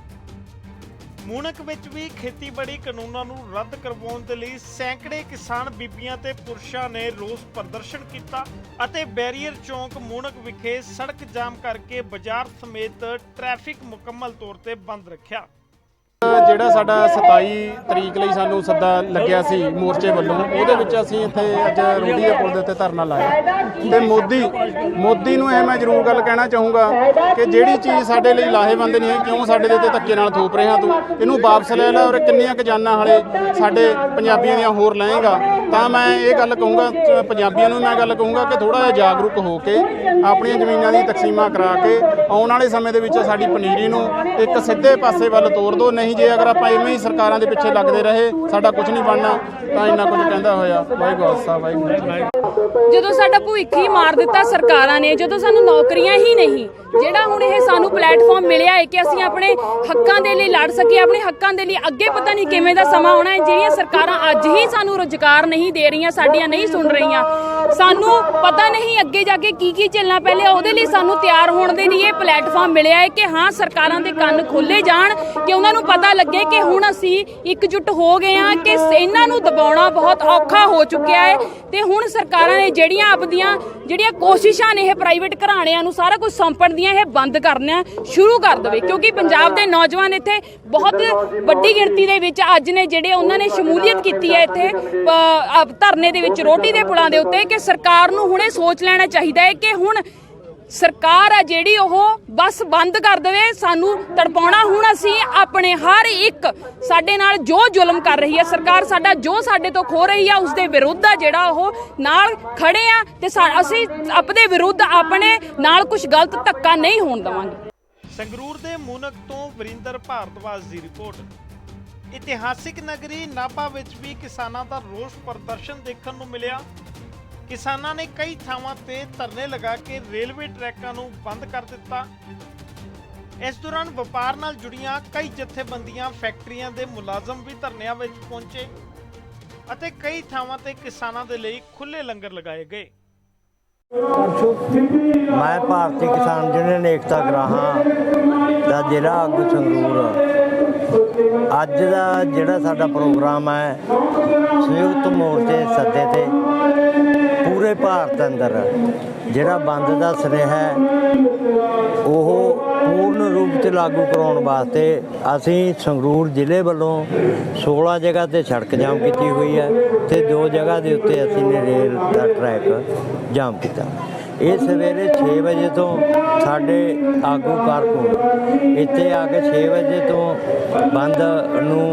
ਮੂਣਕ ਵਿੱਚ ਵੀ ਖੇਤੀਬਾੜੀ ਕਾਨੂੰਨਾਂ ਨੂੰ ਰੱਦ ਕਰਵਾਉਣ ਦੇ ਲਈ ਸੈਂਕੜੇ ਕਿਸਾਨ ਬੀਬੀਆਂ ਤੇ ਪੁਰਸ਼ਾਂ ਨੇ ਰੋਸ ਪ੍ਰਦਰਸ਼ਨ ਕੀਤਾ ਅਤੇ ਬੈਰੀਅਰ ਚੌਂਕ ਮੂਣਕ ਵਿਖੇ ਸੜਕ ਜਾਮ ਕਰਕੇ ਬਾਜ਼ਾਰ ਸਮੇਤ ਟ੍ਰੈਫਿਕ ਮੁਕੰਮਲ ਤੌਰ ਤੇ ਬੰਦ ਰੱਖਿਆ। ਜਿਹੜਾ ਸਾਡਾ 27 ਤਰੀਕ ਲਈ ਸਾਨੂੰ ਸੱਦਾ ਲੱਗਿਆ ਸੀ ਮੋਰਚੇ ਵੱਲੋਂ, ਉਹਦੇ ਵਿੱਚ ਅਸੀਂ ਇੱਥੇ ਅੱਜ ਰੋਡੀ ਦੇ ਪੁਲ ਦੇ ਉੱਤੇ ਧਰਨਾ ਲਾਇਆ ਤੇ ਮੋਦੀ ਨੂੰ ਇਹ ਮੈਂ ਜ਼ਰੂਰ ਗੱਲ ਕਹਿਣਾ ਚਾਹੂੰਗਾ ਕਿ ਜਿਹੜੀ ਚੀਜ਼ ਸਾਡੇ ਲਈ ਲਾਹੇਵੰਦ ਨਹੀਂ ਹੈ, ਕਿਉਂ ਸਾਡੇ ਦੇ ਉੱਤੇ ਧੱਕੇ ਨਾਲ ਥੋਪ ਰਿਹਾ ਤੂੰ, ਇਹਨੂੰ ਵਾਪਸ ਲੈ ਲੈ। ਔਰ ਕਿੰਨੀਆਂ ਕੁ ਜਾਨਾਂ ਹਾਲੇ ਸਾਡੇ ਪੰਜਾਬੀਆਂ ਦੀਆਂ ਹੋਰ ਲਏਗਾ ਤਾਂ ਮੈਂ ਇਹ ਗੱਲ ਕਹੂੰਗਾ ਪੰਜਾਬੀਆਂ ਨੂੰ, ਮੈਂ ਗੱਲ ਕਹੂੰਗਾ ਕਿ ਥੋੜ੍ਹਾ ਜਿਹਾ ਜਾਗਰੂਕ ਹੋ ਕੇ ਆਪਣੀਆਂ ਜ਼ਮੀਨਾਂ ਦੀ ਤਕਸੀਮਾਂ ਕਰਾ ਕੇ ਆਉਣ ਵਾਲੇ ਸਮੇਂ ਦੇ ਵਿੱਚ ਸਾਡੀ ਪਨੀਰੀ ਨੂੰ ਇੱਕ ਸਿੱਧੇ ਪਾਸੇ ਵੱਲ ਤੋਰ ਦਿਓ। ਨਹੀਂ ਜੇ ਅਗਰ ਆਪਾਂ ਇਵੇਂ ਹੀ ਸਰਕਾਰਾਂ ਦੇ ਪਿੱਛੇ ਲੱਗਦੇ ਰਹੇ ਸਾਡਾ ਕੁਝ ਨਹੀਂ ਬਣਨਾ। ਤਾਂ ਇੰਨਾ ਕੁਝ ਕਹਿੰਦਾ ਹੋਇਆ ਵਾਹਿਗੁਰੂ ਸਾਹਿਬ ਵਾਹਿਗੁਰੂ। ਜਦੋਂ ਸਾਡਾ ਭਵਿੱਖ ਹੀ ਮਾਰ ਦਿੱਤਾ ਸਰਕਾਰਾਂ ਨੇ, ਜਦੋਂ ਸਾਨੂੰ ਨੌਕਰੀਆਂ ਹੀ ਨਹੀਂ, ਜਿਹੜਾ ਹੁਣ ਇਹ ਸਾਨੂੰ ਪਲੇਟਫਾਰਮ ਮਿਲਿਆ ਹੈ ਕਿ ਅਸੀਂ ਆਪਣੇ ਹੱਕਾਂ ਦੇ ਲਈ ਲੜ ਸਕੀਏ, ਆਪਣੇ ਹੱਕਾਂ ਦੇ ਲਈ ਅੱਗੇ ਪਤਾ ਨਹੀਂ ਕਿਵੇਂ ਦਾ ਸਮਾਂ ਆਉਣਾ ਹੈ। ਜਿਹੜੀਆਂ ਸਰਕਾਰਾਂ ਅੱਜ ਹੀ ਸਾਨੂੰ ਰੁਜ਼ਗਾਰ ਨਹੀਂ ਦੇ ਰਹੀਆਂ, ਸਾਡੀਆਂ ਨਹੀਂ ਸੁਣ ਰਹੀਆਂ, ਸਾਨੂੰ ਪਤਾ ਨਹੀਂ ਅੱਗੇ ਜਾ ਕੇ ਕੀ ਚੱਲਣਾ। ਪਹਿਲੇ ਉਹਦੇ ਲਈ ਸਾਨੂੰ ਤਿਆਰ ਹੋਣ ਦੇ ਲਈ ਇਹ ਪਲੇਟਫਾਰਮ ਮਿਲਿਆ ਹੈ ਕਿ ਹਾਂ ਸਰਕਾਰਾਂ ਦੇ ਕੰਨ ਖੋਲ੍ਹੇ ਜਾਣ, ਕਿ ਉਹਨਾਂ ਨੂੰ ਪਤਾ ਲੱਗੇ ਕਿ ਹੁਣ ਅਸੀਂ ਇਕਜੁੱਟ ਹੋ ਗਏ ਹਾਂ, ਕਿ ਇਹਨਾਂ ਨੂੰ ਦਬਾਉਣਾ ਬਹੁਤ ਔਖਾ ਹੋ ਚੁੱਕਿਆ ਹੈ। ਤੇ ਹੁਣ ਸਰਕਾਰਾਂ ਨੇ ਜਿਹੜੀਆਂ ਆਪਦੀਆਂ ਕੋਸ਼ਿਸ਼ਾਂ ਨੇ ਇਹ ਪ੍ਰਾਈਵੇਟ ਘਰਾਣਿਆਂ ਨੂੰ ਸਾਰਾ ਕੁਝ ਸੌਂਪਣ ਦੀਆਂ, ਇਹ ਬੰਦ ਕਰਨਾ ਸ਼ੁਰੂ ਕਰ ਦੇਵੇ। ਕਿਉਂਕਿ ਪੰਜਾਬ ਦੇ ਨੌਜਵਾਨ ਇੱਥੇ ਬਹੁਤ ਵੱਡੀ ਗਿਣਤੀ ਦੇ ਵਿੱਚ ਅੱਜ ਨੇ ਜਿਹੜੇ ਉਹਨਾਂ ਨੇ ਸ਼ਮੂਲੀਅਤ ਕੀਤੀ ਹੈ ਇੱਥੇ ਧਰਨੇ ਦੇ ਵਿੱਚ, ਰੋਟੀ ਦੇ ਪੁਲਾਂ ਦੇ ਉੱਤੇ, ਕਿ ਸਰਕਾਰ ਨੂੰ ਹੁਣੇ ਸੋਚ ਲੈਣਾ ਚਾਹੀਦਾ ਹੈ ਕਿ ਹੁਣ ਸਰਕਾਰ ਆ ਜਿਹੜੀ ਉਹ ਬਸ ਬੰਦ ਕਰ ਦੇਵੇ ਸਾਨੂੰ ਤੜਪਾਉਣਾ। ਹੁਣ ਅਸੀਂ ਆਪਣੇ ਹਰ ਇੱਕ ਸਾਡੇ ਨਾਲ ਜੋ ਜ਼ੁਲਮ ਕਰ ਰਹੀ ਹੈ ਸਰਕਾਰ, ਸਾਡਾ ਜੋ ਸਾਡੇ ਤੋਂ ਖੋ ਰਹੀ ਆ, ਉਸ ਦੇ ਵਿਰੁੱਧ ਆ ਜਿਹੜਾ ਉਹ ਨਾਲ ਖੜੇ ਆ ਤੇ ਅਸੀਂ ਆਪਣੇ ਵਿਰੁੱਧ ਆਪਣੇ ਨਾਲ ਕੁਝ ਗਲਤ ਧੱਕਾ ਨਹੀਂ ਹੋਣ ਦੇਵਾਂਗੇ। ਸੰਗਰੂਰ ਦੇ ਮੂਨਕ ਤੋਂ ਵਰਿੰਦਰ ਭਾਰਦਵਾਜ ਦੀ ਰਿਪੋਰਟ। ਇਤਿਹਾਸਿਕ ਨਗਰੀ ਨਾਭਾ ਵਿੱਚ ਵੀ ਕਿਸਾਨਾਂ ਦਾ ਰੋਸ ਪ੍ਰਦਰਸ਼ਨ ਦੇਖਣ ਨੂੰ ਮਿਲਿਆ। ਕਿਸਾਨਾਂ ਨੇ ਕਈ ਥਾਵਾਂ ਤੇ ਧਰਨੇ ਲਗਾ ਕੇ ਰੇਲਵੇ ਟਰੈਕਾਂ ਨੂੰ ਬੰਦ ਕਰ ਦਿੱਤਾ। ਇਸ ਦੌਰਾਨ ਵਪਾਰ ਨਾਲ ਜੁੜੀਆਂ ਕਈ ਜਥੇਬੰਦੀਆਂ, ਫੈਕਟਰੀਆਂ ਦੇ ਮੁਲਾਜ਼ਮ ਵੀ ਧਰਨਿਆਂ ਵਿੱਚ ਪਹੁੰਚੇ ਅਤੇ ਕਈ ਥਾਵਾਂ ਤੇ ਕਿਸਾਨਾਂ ਦੇ ਲਈ ਖੁੱਲ੍ਹੇ ਲੰਗਰ ਲਗਾਏ ਗਏ। ਮੈਂ ਭਾਰਤੀ ਕਿਸਾਨ ਯੂਨੀਅਨ ਏਕਤਾ ਗਰਾਹਾਂ ਦਾ ਜ਼ਿਲ੍ਹਾ ਆਗੂ ਸੰਗਰੂਰ। ਅੱਜ ਦਾ ਜਿਹੜਾ ਸਾਡਾ ਪ੍ਰੋਗਰਾਮ ਹੈ ਸੰਯੁਕਤ ਮੋਰਚੇ ਸੱਦੇ ਤੇ ਪੂਰੇ ਭਾਰਤ ਅੰਦਰ ਜਿਹੜਾ ਬੰਦ ਦਾ ਸੁਨੇਹਾ ਹੈ ਉਹ ਪੂਰਨ ਰੂਪ 'ਚ ਲਾਗੂ ਕਰਾਉਣ ਵਾਸਤੇ ਅਸੀਂ ਸੰਗਰੂਰ ਜ਼ਿਲ੍ਹੇ ਵੱਲੋਂ 16 ਜਗ੍ਹਾ ਤੇ ਸੜਕ ਜਾਮ ਕੀਤੀ ਹੋਈ ਹੈ ਤੇ 2 ਜਗ੍ਹਾ ਦੇ ਉੱਤੇ ਅਸੀਂ ਨੇ ਰੇਲ ਦਾ ਟਰੈਕ ਜਾਮ ਕੀਤਾ। ਇਹ ਸਵੇਰੇ 6 ਵਜੇ ਤੋਂ ਸਾਡੇ ਆਗੂ ਕਾਰਕੁਨ ਇੱਥੇ ਆ ਕੇ 6 ਵਜੇ ਤੋਂ ਬੰਦ ਨੂੰ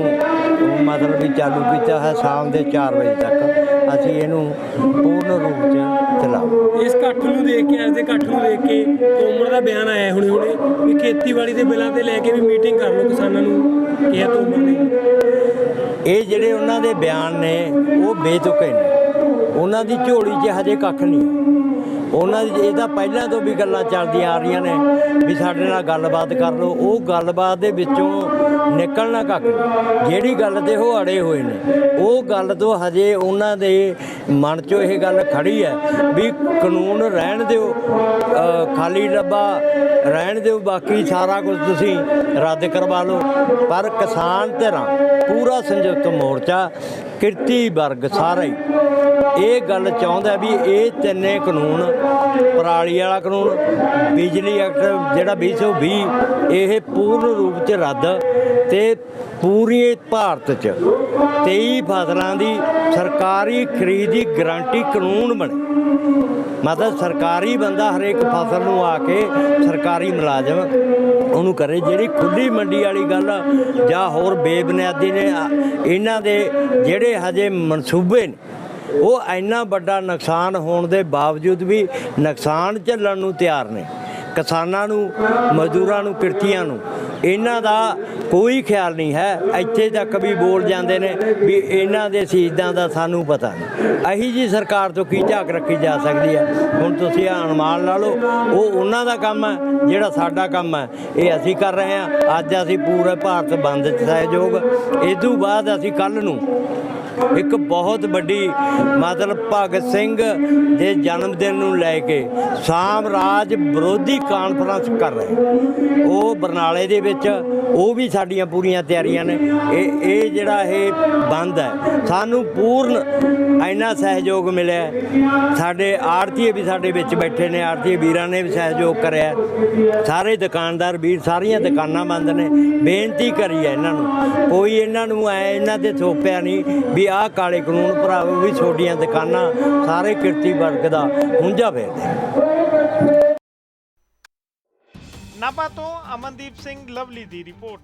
ਮਤਲਬ ਵੀ ਚਾਲੂ ਕੀਤਾ ਹੈ। ਸ਼ਾਮ ਦੇ 4 ਵਜੇ ਤੱਕ ਅਸੀਂ ਇਹਨੂੰ ਪੂਰਨ ਰੂਪ 'ਚ ਚਲਾਵਾਂਗੇ। ਇਸ ਇਕੱਠ ਨੂੰ ਦੇਖ ਕੇ, ਅੱਜ ਦੇ ਇਕੱਠ ਨੂੰ ਦੇਖ ਕੇ ਤੋਮਰ ਦਾ ਬਿਆਨ ਆਇਆ ਹੁਣੇ ਵੀ ਖੇਤੀਬਾੜੀ ਦੇ ਬਿੱਲਾਂ ਤੇ ਲੈ ਕੇ ਵੀ ਮੀਟਿੰਗ ਕਰ ਲਓ ਕਿਸਾਨਾਂ ਨੂੰ, ਕਿਹਾ ਤੋਮਰ ਨੇ। ਇਹ ਜਿਹੜੇ ਉਹਨਾਂ ਦੇ ਬਿਆਨ ਨੇ ਉਹ ਬੇਤੁਕੇ ਨੇ, ਉਹਨਾਂ ਦੀ ਝੋਲੀ 'ਚ ਹਜੇ ਕੱਖ ਨਹੀਂ। ਉਹਨਾਂ ਦੀ ਇਹ ਤਾਂ ਪਹਿਲਾਂ ਤੋਂ ਵੀ ਗੱਲਾਂ ਚੱਲਦੀਆਂ ਆ ਰਹੀਆਂ ਨੇ ਵੀ ਸਾਡੇ ਨਾਲ ਗੱਲਬਾਤ ਕਰ ਲਓ। ਉਹ ਗੱਲਬਾਤ ਦੇ ਵਿੱਚੋਂ ਨਿਕਲਣਾ ਕੱਖ ਨਹੀਂ। ਜਿਹੜੀ ਗੱਲ ਤੇ ਉਹ ਅੜੇ ਹੋਏ ਨੇ ਉਹ ਗੱਲ ਤੋਂ ਹਜੇ ਉਹਨਾਂ ਦੇ ਮਨ 'ਚੋਂ ਇਹ ਗੱਲ ਖੜੀ ਹੈ ਵੀ ਕਾਨੂੰਨ ਰਹਿਣ ਦਿਓ, ਖਾਲੀ ਡੱਬਾ ਰਹਿਣ ਦਿਓ, ਬਾਕੀ ਸਾਰਾ ਕੁਝ ਤੁਸੀਂ ਰੱਦ ਕਰਵਾ ਲਓ। ਪਰ ਕਿਸਾਨ ਧਿਰਾਂ, ਪੂਰਾ ਸੰਯੁਕਤ ਮੋਰਚਾ, ਕਿਰਤੀ ਵਰਗ ਸਾਰਾ ਹੀ ਇਹ ਗੱਲ ਚਾਹੁੰਦਾ ਵੀ ਇਹ ਤਿੰਨੇ ਕਾਨੂੰਨ, ਪਰਾਲੀ ਵਾਲਾ ਕਾਨੂੰਨ, ਬਿਜਲੀ ਐਕਟ ਜਿਹੜਾ 2020 ਇਹ ਪੂਰਨ ਰੂਪ 'ਚ ਰੱਦ ਤੇ ਪੂਰੇ ਭਾਰਤ 'ਚ 23 ਫਸਲਾਂ ਦੀ ਸਰਕਾਰੀ ਖਰੀਦ ਦੀ ਗਰੰਟੀ ਕਾਨੂੰਨ ਬਣੇ। ਮਤਲਬ ਸਰਕਾਰੀ ਬੰਦਾ ਹਰੇਕ ਫਸਲ ਨੂੰ ਆ ਕੇ ਸਰਕਾਰੀ ਮੁਲਾਜ਼ਮ ਉਹਨੂੰ ਕਰੇ। ਜਿਹੜੀ ਖੁੱਲ੍ਹੀ ਮੰਡੀ ਵਾਲੀ ਗੱਲ ਜਾਂ ਹੋਰ ਬੇਬੁਨਿਆਦੀ ਨੇ ਇਹਨਾਂ ਦੇ ਜਿਹੜੇ ਹਜੇ ਮਨਸੂਬੇ ਨੇ ਉਹ ਇੰਨਾ ਵੱਡਾ ਨੁਕਸਾਨ ਹੋਣ ਦੇ ਬਾਵਜੂਦ ਵੀ ਨੁਕਸਾਨ ਝੱਲਣ ਨੂੰ ਤਿਆਰ ਨੇ। ਕਿਸਾਨਾਂ ਨੂੰ, ਮਜ਼ਦੂਰਾਂ ਨੂੰ, ਕਿਰਤੀਆਂ ਨੂੰ ਇਹਨਾਂ ਦਾ ਕੋਈ ਖਿਆਲ ਨਹੀਂ ਹੈ। ਇੱਥੇ ਤੱਕ ਵੀ ਬੋਲ ਜਾਂਦੇ ਨੇ ਵੀ ਇਹਨਾਂ ਦੇ ਸ਼ਹੀਦਾਂ ਦਾ ਸਾਨੂੰ ਪਤਾ ਨਹੀਂ। ਇਹੀ ਜੀ ਸਰਕਾਰ ਤੋਂ ਕੀ ਝਾਕ ਰੱਖੀ ਜਾ ਸਕਦੀ ਹੈ। ਹੁਣ ਤੁਸੀਂ ਅਨੁਮਾਨ ਲਾ ਲਓ, ਉਹ ਉਹਨਾਂ ਦਾ ਕੰਮ ਹੈ, ਜਿਹੜਾ ਸਾਡਾ ਕੰਮ ਹੈ ਇਹ ਅਸੀਂ ਕਰ ਰਹੇ ਹਾਂ। ਅੱਜ ਅਸੀਂ ਪੂਰੇ ਭਾਰਤ ਬੰਦ 'ਚ ਸਹਿਯੋਗ। ਇਸ ਤੋਂ ਬਾਅਦ ਅਸੀਂ ਕੱਲ੍ਹ ਨੂੰ ਇੱਕ ਬਹੁਤ ਵੱਡੀ ਮਤਲਬ ਭਗਤ ਸਿੰਘ ਦੇ ਜਨਮ ਦਿਨ ਨੂੰ ਲੈ ਕੇ ਸਾਮਰਾਜ ਵਿਰੋਧੀ ਕਾਨਫਰੰਸ ਕਰ ਰਹੇ ਉਹ ਬਰਨਾਲੇ ਦੇ ਵਿੱਚ। ਉਹ ਵੀ ਸਾਡੀਆਂ ਪੂਰੀਆਂ ਤਿਆਰੀਆਂ ਨੇ। ਇਹ ਜਿਹੜਾ ਇਹ ਬੰਦ ਹੈ ਸਾਨੂੰ ਪੂਰਨ ਇੰਨਾ ਸਹਿਯੋਗ ਮਿਲਿਆ। ਸਾਡੇ ਆੜ੍ਹਤੀਏ ਵੀ ਸਾਡੇ ਵਿੱਚ ਬੈਠੇ ਨੇ, ਆੜ੍ਹਤੀਏ ਵੀਰਾਂ ਨੇ ਵੀ ਸਹਿਯੋਗ ਕਰਿਆ। ਸਾਰੇ ਦੁਕਾਨਦਾਰ ਵੀਰ, ਸਾਰੀਆਂ ਦੁਕਾਨਾਂ ਬੰਦ ਨੇ। ਬੇਨਤੀ ਕਰੀ ਹੈ ਇਹਨਾਂ ਨੂੰ, ਕੋਈ ਇਹਨਾਂ ਨੂੰ ਇਹਨਾਂ ਦੇ ਥੋਪਿਆ ਨਹੀਂ ਵੀ ਆਹ ਕਾਲੇ ਕਾਨੂੰਨ ਭਰਾਵੋ ਵੀ ਤੁਹਾਡੀਆਂ ਦੁਕਾਨਾਂ ਸਾਰੇ ਕਿਰਤੀ ਵਰਗ ਦਾ ਹੁੰਝਾ ਫੇਰਦੇ। ਨਾਭਾ ਤੋਂ ਅਮਨਦੀਪ ਸਿੰਘ ਲਵਲੀ ਦੀ ਰਿਪੋਰਟ।